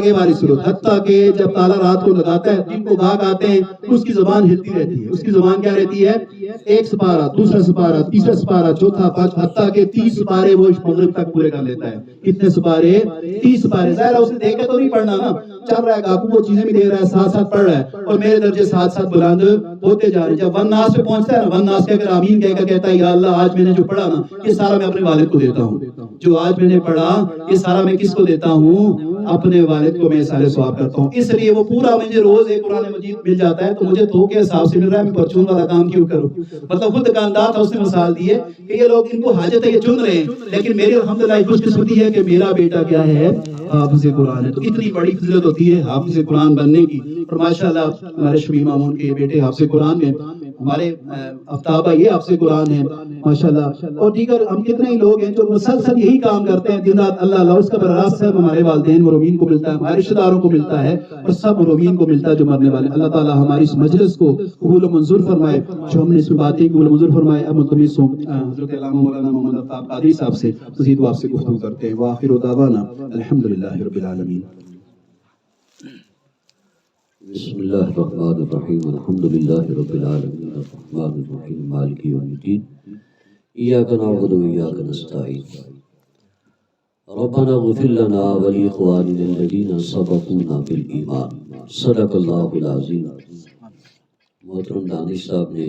آگے باری صورت، حتیٰ کہ جب تالا رات کو لگاتا ہے دن کو بھاگ آتے ہیں تو اس کی زبان ہلتی رہتی ہے. اس کی زبان کیا رہتی ہے؟ ایک سپارہ، دوسرا سپارہ، تیسرا سپارہ، چوتھا، پانچواں، حتیٰ کہ 30 سپارے وہ مغرب تک پورے کر لیتا ہے. کتنے سپارے؟ 30 سپارے. ظاہر ہے اس نے دیکھ کے تو نہیں پڑھنا نا، چل رہا ہے کاکو وہ چیزیں بھی دے رہا ہے، ساتھ ساتھ پڑھ رہا ہے اور میرے درجے ساتھ ساتھ بلند ہوتے جا رہے ہیں. جب ون ناس پہ پہنچتا ہے نا، ون ناس کے اگر آمین کہہ کر کہتا ہے یا اللہ آج میں نے جو پڑھا نا یہ سارا میں اپنے والد کو دیتا ہوں، جو آج میں نے پڑھا یہ سارا میں کس کو دیتا ہوں؟ اپنے والد کو میں سارے ثواب کرتا ہوں. اس لیے وہ پورا مجھے روز ایک قرآن مجید مل جاتا ہے تو مجھے تو کے حساب سے مل رہا ہے، میں پرچون والا کام کیوں کروں؟ مطلب خود دکاندار تھا، اس نے مثال دی ہے کہ یہ لوگ ان کو حاجت ہے یہ چن رہے ہیں، لیکن میری الحمدللہ خوش قسمتی ہے کہ میرا بیٹا کیا ہے؟ حافظ قرآن ہے. تو اتنی بڑی فضیلت ہوتی ہے حافظ قرآن بننے کی. اور ماشاءاللہ ہمارے شبیر مامون کے بیٹے حافظ قرآن ہیں، ہمارے افتابہ یہ حافظ قرآن ہیں ماشاءاللہ. اور دیگر ہم کتنے ہی لوگ ہیں جو مسلسل یہی کام کرتے ہیں دن رات. اللہ اللہ اس کا براہ راست ہمارے والدین مرحومین کو ملتا ہے، ہمارے رشتہ داروں کو ملتا ہے اور سب مرحومین کو ملتا ہے جو مرنے والے. اللہ تعالی ہماری اس مجلس کو قبول و منظور فرمائے، جو ہم نے اس میں باتیں قبول و منظور فرمائے. اب مطلب حضرت علامہ مولانا محمد افتاب قادری صاحب سے مزید آپ سے گفتگو کرتے ہیں. وآخر دعوانا الحمدللہ رب العالمین. بسم اللہ الرحمن الرحیم. الحمدللہ رب العالمین الرحمن الرحیم مالک یوم الدین. ایاک نعبد و ایاک نستعین. ربنا اغفر لنا ولاخواننا الذین سبقونا بالایمان. صدق اللہ العظیم. محترم دانش صاحب نے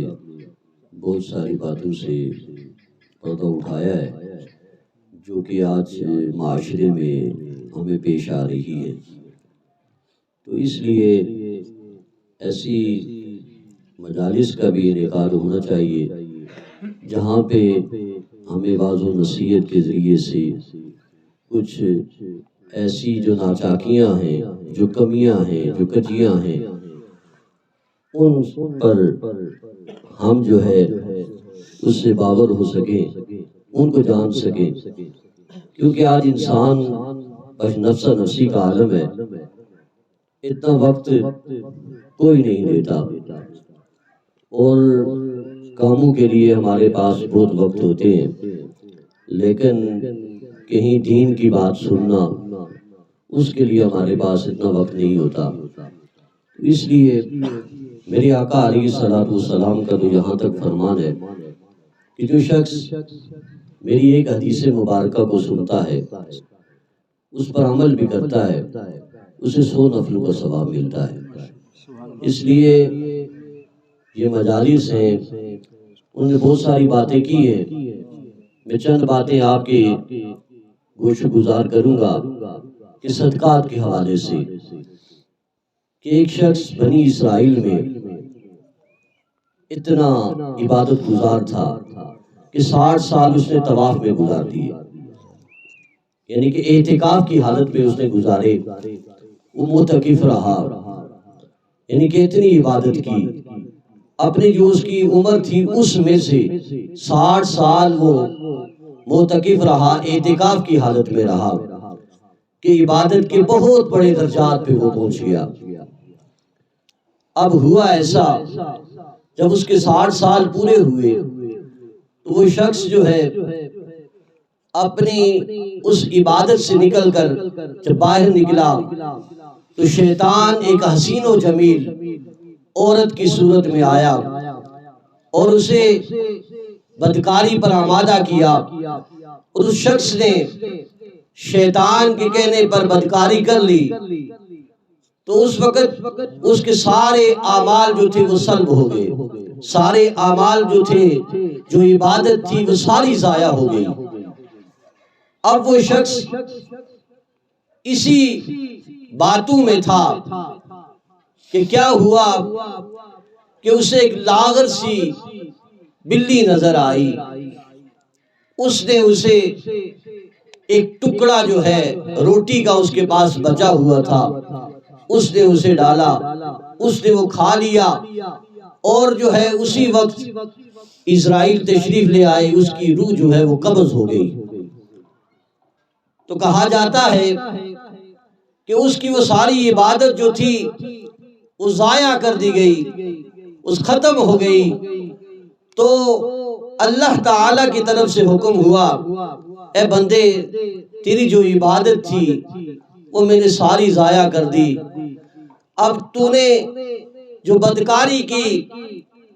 بہت ساری باتوں سے پردہ اٹھایا ہے جو کہ آج معاشرے میں ہمیں پیش آ رہی ہے. تو اس لیے ایسی مجالس کا بھی انعقاد ہونا چاہیے جہاں پہ ہمیں واعظ و نصیحت کے ذریعے سے کچھ ایسی جو ناچاکیاں ہیں، جو کمیاں ہیں، جو کجیاں ہیں، ان پر ہم جو ہے اس سے باور ہو سکیں، ان کو جان سکیں. کیونکہ آج انسان بس نفس نفسی کا عالم ہے، اتنا وقت کوئی نہیں دیتا اور کاموں کے لیے ہمارے پاس بہت وقت ہوتے ہیں، لیکن کہیں دین کی بات سننا اس کے لیے ہمارے پاس اتنا وقت نہیں ہوتا. اس لیے میرے آقا علیہ الصلوۃ والسلام کا تو یہاں تک فرمان ہے کہ جو شخص میری ایک حدیث مبارکہ کو سنتا ہے، اس پر عمل بھی کرتا ہے، اسے 100 نفلوں کا ثواب ملتا ہے. اس لیے یہ مجالس ہیں، انہوں نے بہت ساری باتیں کی ہیں. میں چند باتیں آپ کے گوش گزار کروں گا کہ صدقات کے حوالے سے کہ ایک شخص بنی اسرائیل میں اتنا عبادت گزار تھا کہ 60 سال اس نے طواف میں گزار دیے، یعنی کہ اعتکاف کی حالت میں اس نے گزارے. وہ معتکف رہا، یعنی کہ اتنی عبادت کی. اپنی جو اس کی عمر تھی اس میں سے 60 سال وہ معتکف رہا، اعتکاف کی حالت میں رہا کہ عبادت کے بہت بڑے درجات پہ وہ پہنچ گیا. اب ہوا ایسا جب اس کے 60 سال پورے ہوئے تو وہ شخص جو ہے اپنی اس عبادت سے نکل کر جب باہر نکلا تو شیطان ایک حسین و جمیل عورت کی صورت میں آیا اور اسے بدکاری پر آمادہ کیا، اور اس شخص نے شیطان کے کہنے پر بدکاری کر لی. تو اس وقت اس کے سارے اعمال جو تھے وہ سلب ہو گئے، سارے اعمال جو تھے، جو عبادت تھی وہ ساری ضائع ہو گئی. اب وہ شخص اسی باتوں میں تھا کہ کیا ہوا کہ اسے ایک لاغر سی بلی نظر آئی. اس نے اسے ایک ٹکڑا جو ہے روٹی کا اس کے پاس بچا ہوا تھا، اس نے اسے ڈالا، اس نے وہ کھا لیا، اور جو ہے اسی وقت اسرائیل تشریف لے آئے، اس کی روح جو ہے وہ قبض ہو گئی. تو کہا جاتا ہے کہ اس کی وہ ساری عبادت جو تھی وہ ضائع کر دی گئی، اس ختم ہو گئی. تو اللہ تعالی کی طرف سے حکم ہوا، اے بندے تیری جو عبادت تھی وہ میں نے ساری ضائع کر دی۔ اب تو نے جو بدکاری کی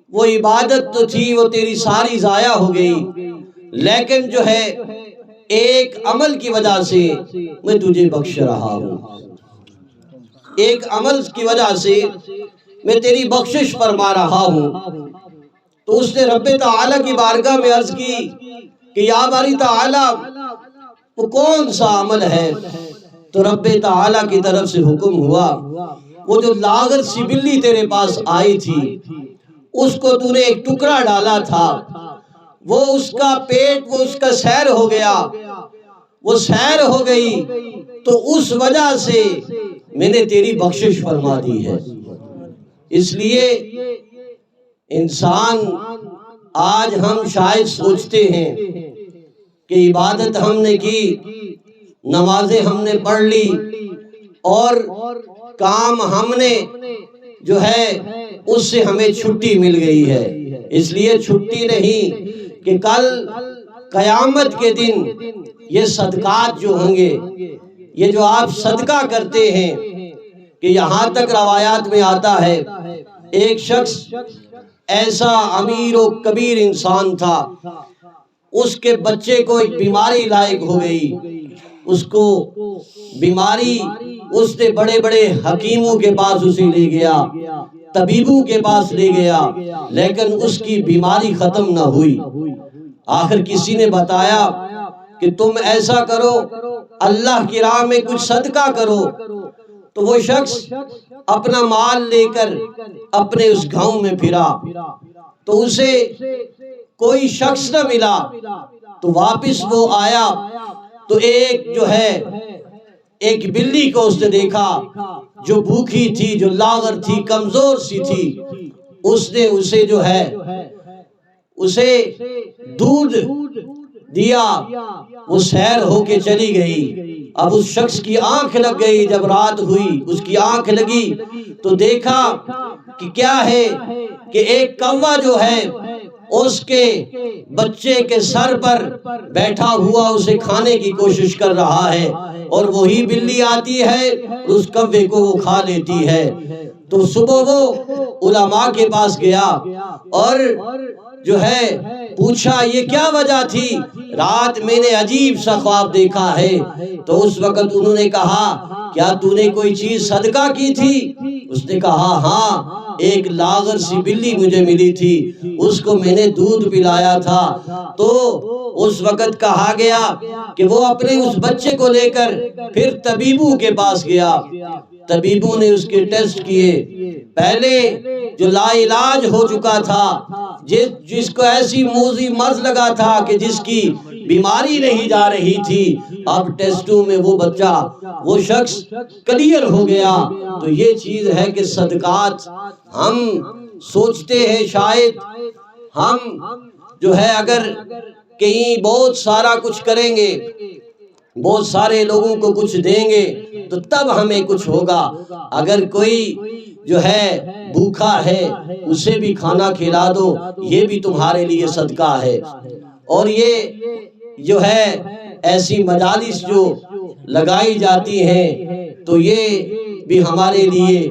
وہ عبادت تو تھی، وہ تیری ساری ضائع ہو گئی، لیکن جو ہے ایک عمل کی وجہ سے میں تجھے بخش رہا ہوں، ایک عمل کی وجہ سے میں تیری بخشش فرما رہا ہوں۔ تو اس نے رب تعالیٰ کی بارگاہ میں عرض کی کہ یا باری تعالیٰ وہ کون سا عمل ہے؟ تو رب تعالیٰ کی طرف سے حکم ہوا، وہ جو لاغر سی بلی تیرے پاس آئی تھی اس کو تو نے ایک ٹکڑا ڈالا تھا، وہ اس کا پیٹ، وہ اس کا سیر ہو گیا، وہ سیر ہو گئی، تو اس وجہ سے میں نے تیری بخشش فرما دی ہے۔ اس لیے انسان آج ہم شاید سوچتے ہیں کہ عبادت ہم نے کی، نمازیں ہم نے پڑھ لی اور کام ہم نے جو ہے اس سے ہمیں چھٹی مل گئی ہے۔ اس لیے چھٹی نہیں کہ کل قیامت کے دن یہ صدقات جو ہوں گے، یہ جو آپ صدقہ کرتے ہیں، کہ یہاں تک روایات میں آتا ہے ایک شخص ایسا امیر و کبیر انسان تھا، اس کے بچے کو ایک بیماری لاحق ہو گئی، اس کو بیماری، اس نے بڑے بڑے حکیموں کے پاس اسے لے گیا، طبیبوں کے پاس لے گیا، لیکن اس کی بیماری ختم نہ ہوئی۔ آخر کسی نے بتایا کہ تم ایسا کرو، اللہ کی راہ میں کچھ صدقہ کرو۔ تو وہ شخص اپنا مال لے کر اپنے اس گاؤں میں پھرا، تو اسے کوئی شخص نہ ملا، تو واپس وہ آیا تو ایک جو ہے ایک بلی کو اس نے دیکھا جو بھوکی تھی، جو لاغر تھی، کمزور سی تھی۔ اس نے اسے جو ہے اسے دودھ دیا، وہ سیر ہو کے چلی گئی۔ اب اس شخص کی آنکھ لگ گئی، جب رات ہوئی اس کی آنکھ لگی تو دیکھا کہ کیا ہے کہ ایک کوا جو ہے اس کے بچے کے سر پر بیٹھا ہوا اسے کھانے کی کوشش کر رہا ہے، اور وہی بلی آتی ہے اس کوے کو وہ کھا لیتی ہے۔ تو صبح وہ علماء کے پاس گیا اور جو ہے پوچھا یہ کیا وجہ تھی؟ رات میں نے عجیب سا خواب دیکھا ہے۔ تو اس وقت انہوں نے کہا کیا تو نے کوئی چیز صدقہ کی تھی؟ اس نے کہا ہاں، ایک لاغر سی بلی مجھے ملی تھی، اس کو میں نے دودھ پلایا تھا۔ تو اس وقت کہا گیا کہ وہ اپنے اس بچے کو لے کر پھر طبیبوں کے پاس گیا، طبیبوں نے اس کے ٹیسٹ کیے، پہلے جو لا علاج ہو چکا تھا، جس کو ایسی موذی مرض لگا تھا کہ جس کی بیماری نہیں جا رہی تھی، اب ٹیسٹوں میں وہ بچہ، وہ شخص کلیئر ہو گیا۔ تو یہ چیز ہے کہ صدقات ہم سوچتے ہیں شاید ہم جو ہے اگر کہیں بہت سارا کچھ کریں گے، بہت سارے لوگوں کو کچھ دیں گے تو تب ہمیں کچھ ہوگا۔ اگر کوئی جو ہے بھوکا ہے اسے بھی کھانا کھلا دو، یہ بھی تمہارے لیے صدقہ ہے۔ اور یہ جو ہے ایسی مجالس جو لگائی جاتی ہیں تو یہ بھی ہمارے لیے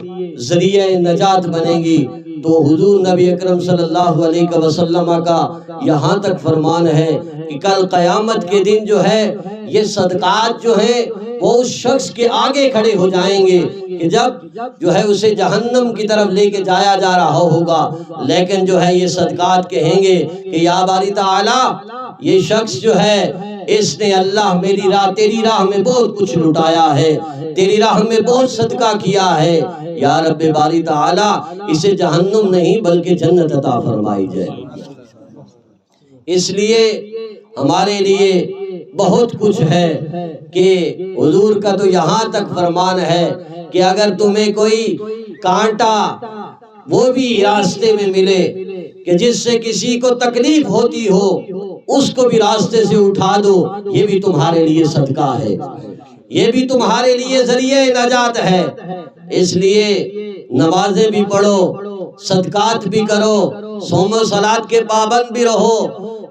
ذریعہ نجات بنے گی۔ تو حضور نبی اکرم صلی اللہ علیہ وسلم کا یہاں تک فرمان ہے کہ کل قیامت کے دن جو ہے یہ صدقات جو ہیں وہ اس شخص کے آگے کھڑے ہو جائیں گے کہ جب جو ہے اسے جہنم کی طرف لے کے جایا جا رہا ہوگا، لیکن جو ہے یہ صدقات کہیں گے کہ یا باری تعالیٰ یہ شخص جو ہے اس نے اللہ میری راہ، تیری راہ میں بہت کچھ لٹایا ہے، تیری راہ میں بہت صدقہ کیا ہے، یا رب باری تعالیٰ اسے جہنم نہیں بلکہ جنت عطا فرمائی جائے۔ اس لیے ہمارے لیے بہت کچھ ہے کہ حضور کا تو یہاں تک فرمان ہے کہ اگر تمہیں کوئی کانٹا وہ بھی راستے میں ملے کہ جس سے کسی کو تکلیف ہوتی ہو اس کو بھی راستے سے اٹھا دو، یہ بھی تمہارے لیے صدقہ ہے، یہ بھی تمہارے لیے ذریعہ نجات ہے۔ اس لیے نمازیں بھی پڑھو، صدقات بھی کرو، صوم و صلات کے پابند بھی رہو،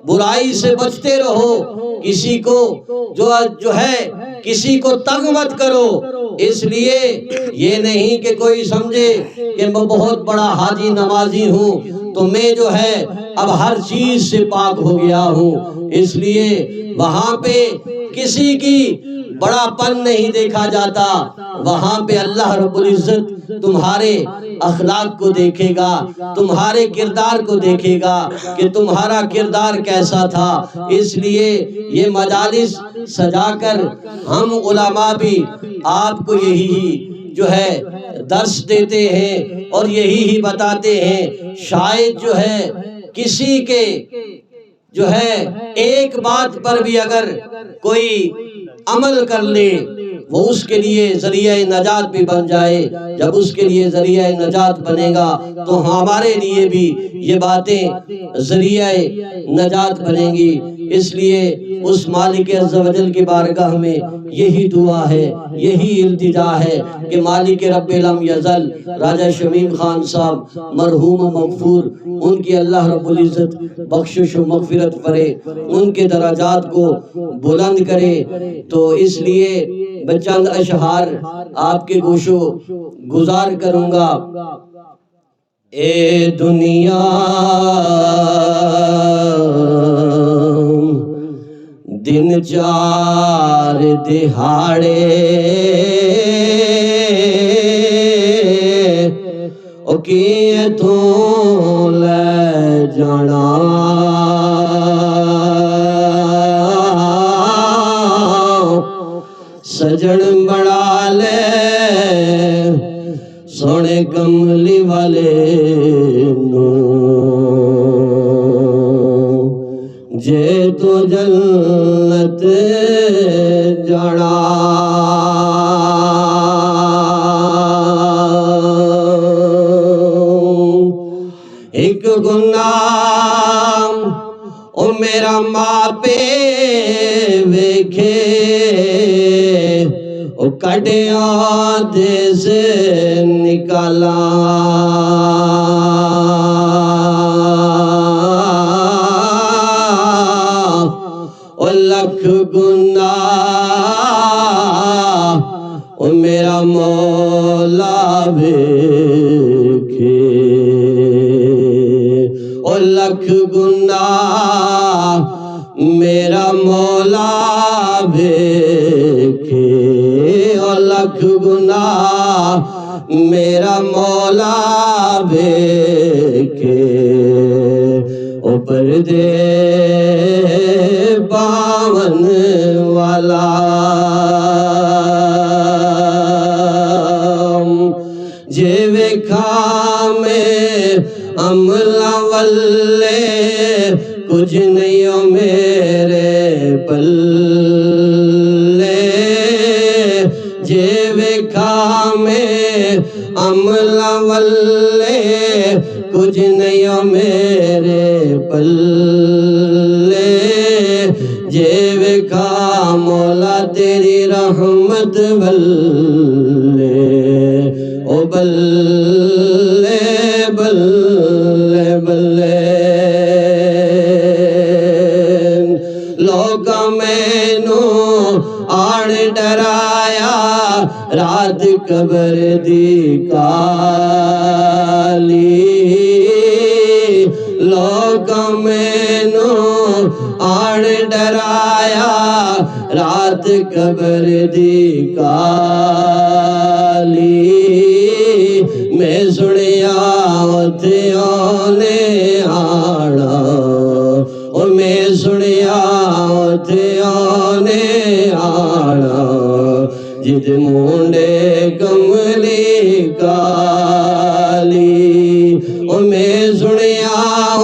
برائی سے بچتے رہو، کسی کو جو ہے کسی کو تنگ مت کرو، اس لیے یہ نہیں کہ کوئی سمجھے کہ میں بہت بڑا حاجی نمازی ہوں تو میں جو ہے اب ہر چیز سے پاک ہو گیا ہوں، اس لیے وہاں پہ کسی کی بڑا پن نہیں دیکھا جاتا، وہاں پہ اللہ رب العزت تمہارے اخلاق کو دیکھے گا، تمہارے کردار کو دیکھے گا کہ تمہارا کردار کیسا تھا۔ اس لیے یہ مجالس سجا کر ہم علماء بھی آپ کو یہی جو ہے درس دیتے ہیں اور یہی بتاتے ہیں، شاید جو ہے کسی کے جو ہے ایک بات پر بھی اگر کوئی عمل کر لے وہ اس کے لیے ذریعہ نجات بھی بن جائے، جب اس کے لیے ذریعہ نجات بنے گا تو ہمارے لیے بھی یہ باتیں ذریعہ نجات بنیں گی۔ اس لیے اس مالک عز و جل کی بارگاہ میں یہی دعا ہے، یہی التجا ہے کہ مالک رب لم یزل راجہ شمیم خان صاحب مرحوم و مغفور، ان کی اللہ رب العزت بخشش و مغفرت کرے، ان کے درجات کو بلند کرے۔ تو اس لیے میں چند اشعار آپ کے گوشو گزار کروں گا۔ اے دنیا دن چار دہاڑے او کیے تو لے جانا، سجن بڑا لے سونے کملی والے نو، جے تو جنت جانا۔ ایک گناہ او میرا ماں پہ ویکھے او کٹیاں دے سے نکالا، او لکھ گناہ او میرا مولا ویکھے، او لکھ گناہ میرا مولا ویکھے، او لکھ گناہ میرا مولا ویکھے، او پردے باون والا جے ویکھا میں عملہ والے کچھ نہیں ہو میرے پلے، جے ویکھا میں عملہ والے کچھ نہیں ہو میرے پلے، جے ویکھا مولا تیری رحمت والے او بلے بلے بلے۔ لوگ مینو آن ڈرایا رات قبر دی کالی، لوگ مینو آن ڈرایا رات قبر دی کالی، میں سنیا اتھے آنے آنا، اور میں سنیا اتھے آنے آنا، جد مونڈے کملی کالی، اور میں سنیا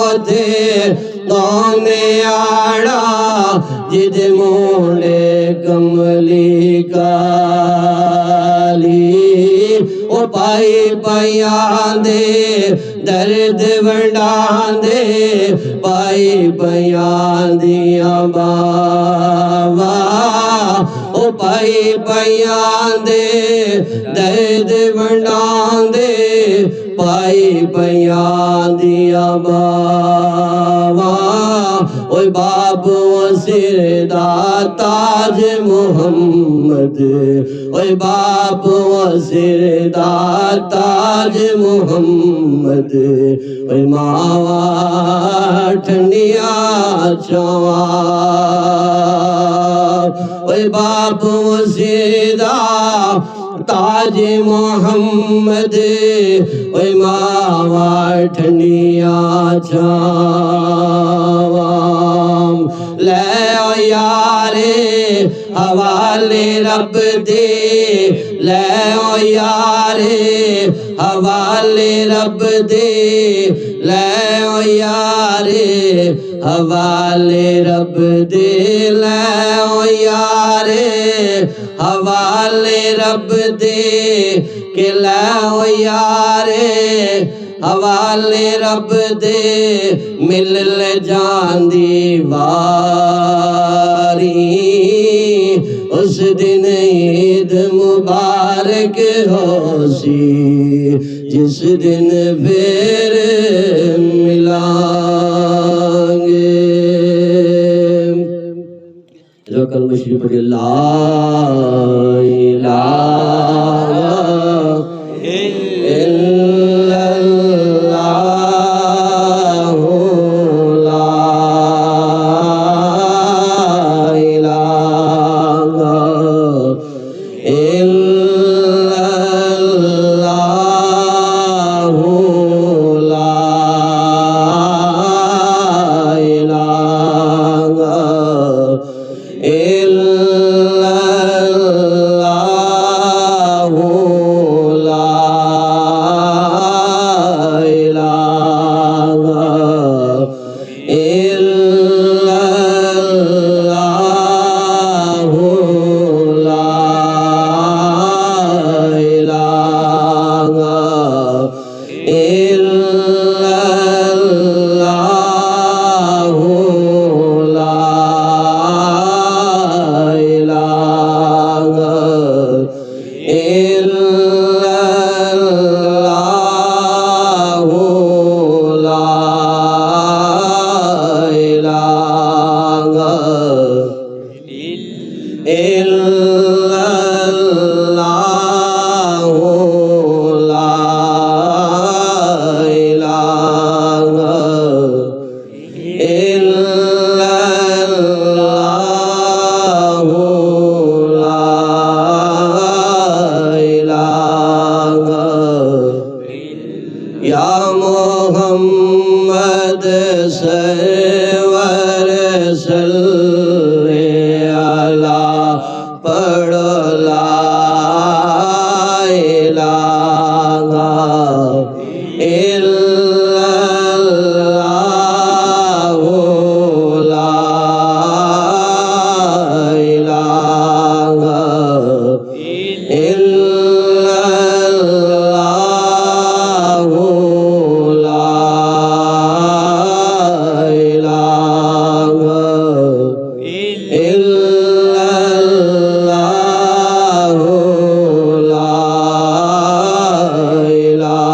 اتھے آنے آنا، جد مونڈے کملی کالی، او پائی پائیاں دے درد ونڈان دے، پائی پائیاں دیاں باوا، او پائی پائیاں دے درد ونڈان دے، پائی پائیاں دیاں باوا، اوے باب و سردہ تاج محمد اوے باب و سردہ تاج محمد اوے ماوا ٹھنڈیا چواں اوے باب و سردہ تاج محمد اوے ماوا ٹھنڈیا چاواں لے او یارے حوالے رب دے لے او یارے حوالے رب دے لے او یارے حوالے رب دے لے او یارے حوالے رب دے کہ لے او یارے حوالے رب دے مل لے جان دی واری اس دن عید مبارک ہو سی جس دن پھر ملیں گے جو کلمہ شریف پڑھے لا الہ الا اللہ لا الہ الا اللہ لا الہ الا اللہ لا الہ الا اللہ لا الہ الا اللہ لا یا محمد سرور صلی علی پڑھو لا الہ الا اللہ لا الہ الا اللہ لا الہ الا اللہ لا الہ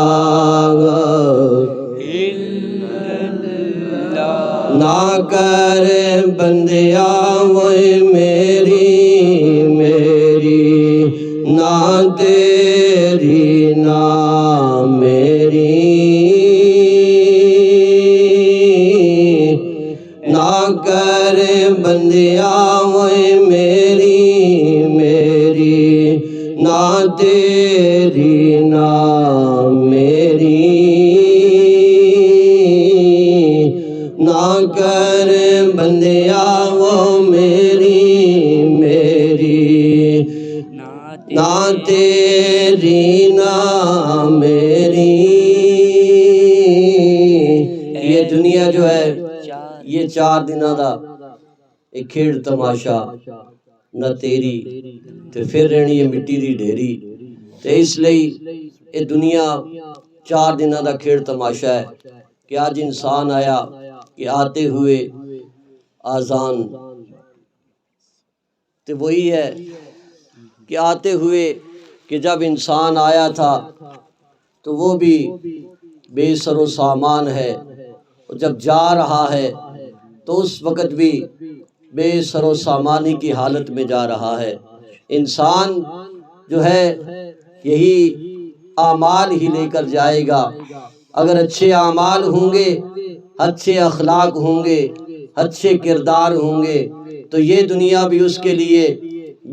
نہ کر بندیا وہی میری نہ تیری نہ میری نہ کر بندیا وہی میری نہ تیری نہ میری نہ کر بندیا وہ میری نہ تیری نہ میری یہ دنیا جو ہے یہ 4 دنوں دا ایک کھیڑ تماشا نہ تیری تے پھر رہنی ہے مٹی دی ڈھیری تے اس لئی یہ دنیا 4 دنوں دا کھیڑ تماشا ہے کہ آج انسان آیا کہ آتے ہوئے آزان تو وہی ہے کہ آتے ہوئے کہ جب انسان آیا تھا تو وہ بھی بے سر و سامان ہے اور جب جا رہا ہے تو اس وقت بھی بے سر و سامانی کی حالت میں جا رہا ہے۔ انسان جو ہے یہی اعمال ہی لے کر جائے گا۔ اگر اچھے اعمال ہوں گے، اچھے اخلاق ہوں گے، اچھے کردار ہوں گے تو یہ دنیا بھی اس کے لیے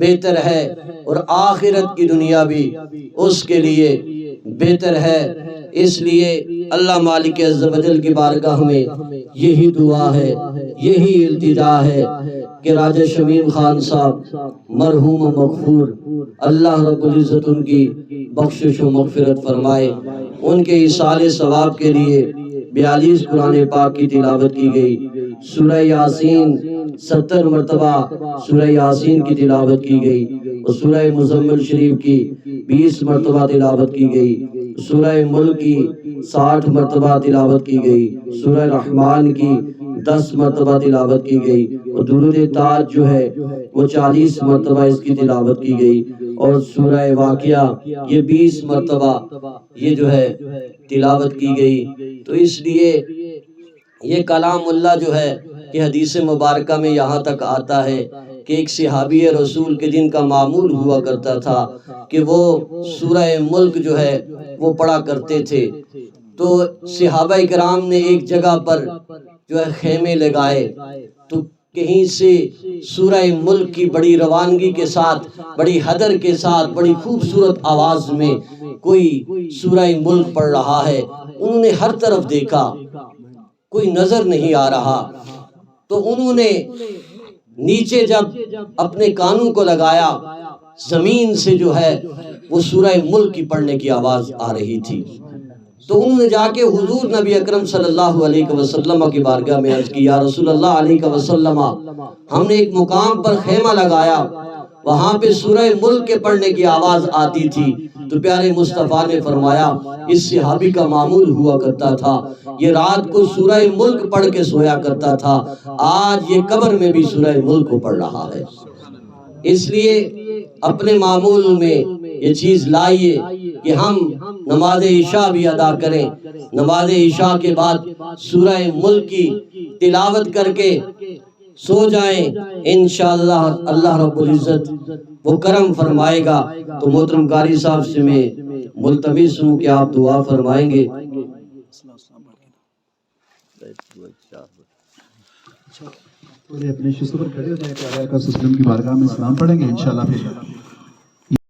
بہتر ہے اور آخرت کی دنیا بھی اس کے لیے بہتر ہے۔ اس لیے اللہ مالک عز و جل کی بارگاہ میں یہی دعا ہے، یہی التجا ہے کہ راجہ شمیم خان صاحب مرحوم و مغفور، اللہ رب العزت ان کی بخشش و مغفرت فرمائے۔ ان کے ایصال ثواب کے لیے 42 قرآن پاک کی تلاوت کی گئی، سورہ یاسین 70 مرتبہ سورہ یاسین کی تلاوت کی گئی، اور سورہ مزمل شریف کی 20 مرتبہ تلاوت کی گئی، سورہ ملک کی 60 مرتبہ تلاوت کی گئی، سورہ رحمان کی 10 مرتبہ تلاوت کی گئی، اور درود تاج جو ہے وہ 40 مرتبہ اس کی تلاوت کی گئی، اور سورہ واقعہ یہ 20 مرتبہ یہ جو ہے تلاوت کی گئی۔ تو اس لیے یہ کلام اللہ جو ہے کہ حدیث مبارکہ میں یہاں تک آتا ہے کہ ایک صحابی رسول کے جن کا معمول ہوا کرتا تھا کہ وہ سورہ ملک جو ہے وہ پڑھا کرتے تھے، تو صحابہ کرام نے ایک جگہ پر جو ہے خیمے لگائے، تو کہیں سے سورہ ملک کی بڑی روانگی کے ساتھ، بڑی حدر کے ساتھ، بڑی خوبصورت آواز میں کوئی سورہ ملک پڑھ رہا ہے۔ انہوں نے ہر طرف دیکھا، کوئی نظر نہیں آ رہا، تو انہوں نے نیچے جب اپنے کانوں کو لگایا، زمین سے جو ہے وہ سورہ ملک کی پڑھنے کی آواز آ رہی تھی۔ تو انہوں نے جا کے حضور نبی اکرم صلی اللہ علیہ وسلم کی بارگاہ میں عرض کی، یا رسول اللہ علیہ وسلم، ہم نے ایک مقام پر خیمہ لگایا، وہاں پہ سورہ ملک کے پڑھنے کی آواز آتی تھی، تو پیارے مصطفیٰ نے فرمایا اس صحابی کا معمول ہوا کرتا تھا، یہ رات کو سورہ ملک پڑھ کے سویا کرتا تھا، آج یہ قبر میں بھی سورہ ملک کو پڑھ رہا ہے۔ اس لیے اپنے معمول میں یہ چیز لائیے کہ ہم نماز عشاء بھی ادا کریں، نماز عشاء کے بعد سورہ ملک کی تلاوت کر کے سو جائیں، انشاءاللہ اللہ رب العزت وہ کرم فرمائے گا۔ تو محترم قاری صاحب سے میں ملتمس ہوں کہ آپ دعا فرمائیں گے۔ اپنے شکر پر کھڑے ہو جائیں کہ اللہ کا وسلم کی بارگاہ میں سلام پڑھیں گے انشاءاللہ پھر